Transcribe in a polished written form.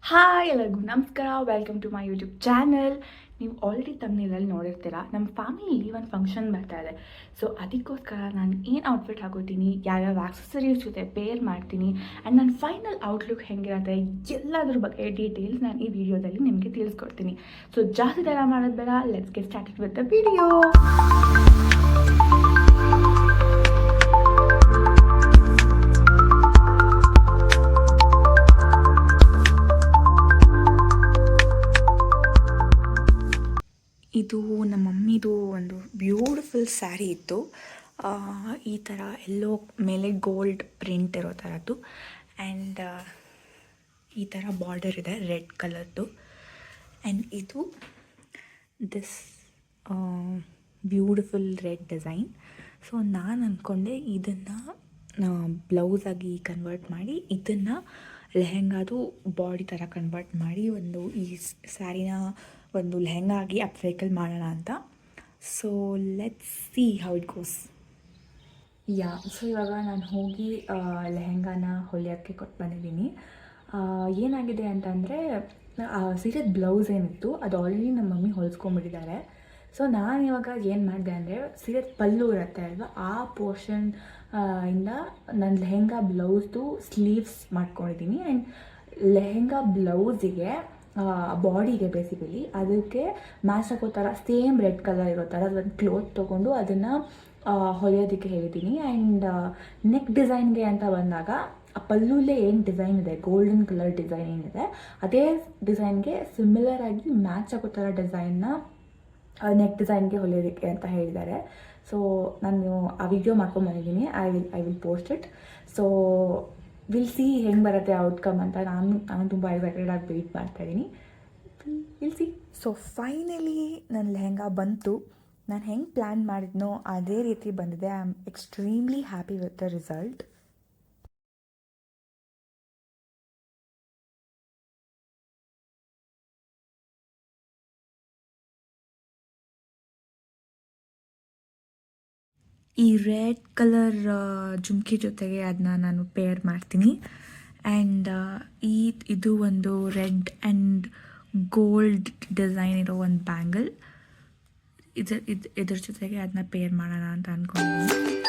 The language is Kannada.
ಹಾಯ್ ಎಲ್ಲರಿಗೂ ನಮಸ್ಕಾರ, welcome to my YouTube channel. ನೀವು ಆಲ್ರೆಡಿ ತಮ್ಮನೇಲಲ್ಲಿ ನೋಡಿರ್ತೀರ, ನಮ್ಮ ಫ್ಯಾಮಿಲಿಲಿ ಒಂದು ಫಂಕ್ಷನ್ ಬರ್ತಾ ಇದೆ. ಸೊ ಅದಕ್ಕೋಸ್ಕರ ನಾನು ಏನು ಔಟ್ಫಿಟ್ ಹಾಕೋತೀನಿ, ಯಾವ್ಯಾವ ಆಕ್ಸೆಸರೀಸ್ ಜೊತೆ ಪೇರ್ ಮಾಡ್ತೀನಿ ಆ್ಯಂಡ್ ನನ್ನ ಫೈನಲ್ ಔಟ್ಲುಕ್ ಹೆಂಗಿರುತ್ತೆ ಎಲ್ಲದ್ರ ಬಗ್ಗೆ ಡೀಟೇಲ್ಸ್ ನಾನು ಈ ವಿಡಿಯೋದಲ್ಲಿ ನಿಮಗೆ ತಿಳಿಸ್ಕೊಡ್ತೀನಿ. ಸೊ ಜಾಸ್ತಿ ತಡ ಮಾಡೋದು ಬೇಡ, let's get started with the video. ಇದು ನಮ್ಮ ಮಮ್ಮಿದು ಒಂದು ಬ್ಯೂಟಿಫುಲ್ ಸ್ಯಾರಿ ಇತ್ತು. ಈ ಥರ ಎಲ್ಲೋ ಮೇಲೆ ಗೋಲ್ಡ್ ಪ್ರಿಂಟ್ ಇರೋ ಥರದ್ದು ಆ್ಯಂಡ್ ಈ ಥರ ಬಾರ್ಡರ್ ಇದೆ ರೆಡ್ ಕಲರ್ದು. ಆ್ಯಂಡ್ ಇದು this beautiful red design. So ನಾನು ಅಂದ್ಕೊಂಡೆ ಇದನ್ನು ಬ್ಲೌಸಾಗಿ ಕನ್ವರ್ಟ್ ಮಾಡಿ ಇದನ್ನು ಲೆಹೆಂಗಾದು ಬಾಡಿ ಥರ ಕನ್ವರ್ಟ್ ಮಾಡಿ ಒಂದು ಈ ಸ್ಯಾರಿನ ಒಂದು ಲೆಹೆಂಗಾ ಆಗಿ ಅಪ್ಸೈಕಲ್ ಮಾಡೋಣ ಅಂತ. So let's see how it goes. So ಇವಾಗ ನಾನು ಹೋಗಿ ಲೆಹೆಂಗಾನ ಹೊಲಿಯೋಕ್ಕೆ ಕೊಟ್ಟು ಬಂದಿದ್ದೀನಿ. ಏನಾಗಿದೆ ಅಂತಂದರೆ ಸೀರೆದ ಬ್ಲೌಸ್ ಏನಿತ್ತು ಅದು ಆಲ್ರೆಡಿ ನಮ್ಮ ಮಮ್ಮಿ ಹೊಲಿಸ್ಕೊಂಡ್ಬಿಟ್ಟಿದ್ದಾರೆ. ಸೊ ನಾನು ಇವಾಗ ಏನು ಮಾಡಿದೆ ಅಂದರೆ ಸೀರೆದ ಪಲ್ಲು ಇರುತ್ತೆ ಅಲ್ವಾ, ಆ ಪೋರ್ಷನ್ ಇಂದ ನನ್ನ ಲೆಹೆಂಗಾ ಬ್ಲೌಸ್ದು ಸ್ಲೀವ್ಸ್ ಮಾಡ್ಕೊಂಡಿದ್ದೀನಿ. ಆ್ಯಂಡ್ ಲೆಹೆಂಗಾ ಬ್ಲೌಸಿಗೆ ಬಾಡಿಗೆ ಬೇಸಿಕಲಿ ಅದಕ್ಕೆ ಮ್ಯಾಚ್ ಆಗೋ ಥರ ಸೇಮ್ ರೆಡ್ ಕಲರ್ ಇರೋ ಥರ ಒಂದು ಕ್ಲೋತ್ ತೊಗೊಂಡು ಅದನ್ನು ಹೊಲಿಯೋದಕ್ಕೆ ಹೇಳಿದ್ದೀನಿ. ಆ್ಯಂಡ್ ನೆಕ್ ಡಿಸೈನ್ಗೆ ಅಂತ ಬಂದಾಗ ಆ ಪಲ್ಲುಲ್ಲೇ ಏನು ಡಿಸೈನ್ ಇದೆ, ಗೋಲ್ಡನ್ ಕಲರ್ ಡಿಸೈನ್ ಏನಿದೆ ಅದೇ ಡಿಸೈನ್ಗೆ ಸಿಮಿಲರ್ ಆಗಿ ಮ್ಯಾಚ್ ಆಗೋ ಥರ ಡಿಸೈನ್ನ ನೆಕ್ ಡಿಸೈನ್ಗೆ ಹೊಲಿಯೋದಕ್ಕೆ ಅಂತ ಹೇಳಿದ್ದಾರೆ. ಸೊ ನಾನು ಆ ವಿಡಿಯೋ ಮಾಡ್ಕೊಂಡ್ಬಂದಿದ್ದೀನಿ. I will post it. So will see ಹೆಂಗೆ ಬರುತ್ತೆ ಔಟ್ಕಮ್ ಅಂತ. ನಾನು ತುಂಬ ಎಕ್ಸೈಟೆಡ್ ಆಗಿ ವೆಯ್ಟ್ ಮಾಡ್ತಾಯಿದ್ದೀನಿ. Will see. ಸೊ ಫೈನಲಿ ನನ್ನ ಲೆಹೆಂಗಾ ಬಂತು. ನಾನು ಹೆಂಗೆ ಪ್ಲ್ಯಾನ್ ಮಾಡಿದ್ನೋ ಅದೇ ರೀತಿ ಬಂದಿದೆ. I am extremely happy with the result. ಈ ರೆಡ್ ಕಲರ್ ಜುಮ್ಕಿ ಜೊತೆಗೆ ಅದನ್ನ ನಾನು ಪೇರ್ ಮಾಡ್ತೀನಿ. ಆ್ಯಂಡ್ ಇದು ಒಂದು ರೆಡ್ ಆ್ಯಂಡ್ ಗೋಲ್ಡ್ ಡಿಸೈನ್ ಇರೋ ಒಂದು ಬ್ಯಾಂಗಲ್, ಇದ್ರ ಜೊತೆಗೆ ಅದನ್ನ ಪೇರ್ ಮಾಡೋಣ ಅಂತ ಅಂದ್ಕೊಂಡಿದ್ದೀನಿ.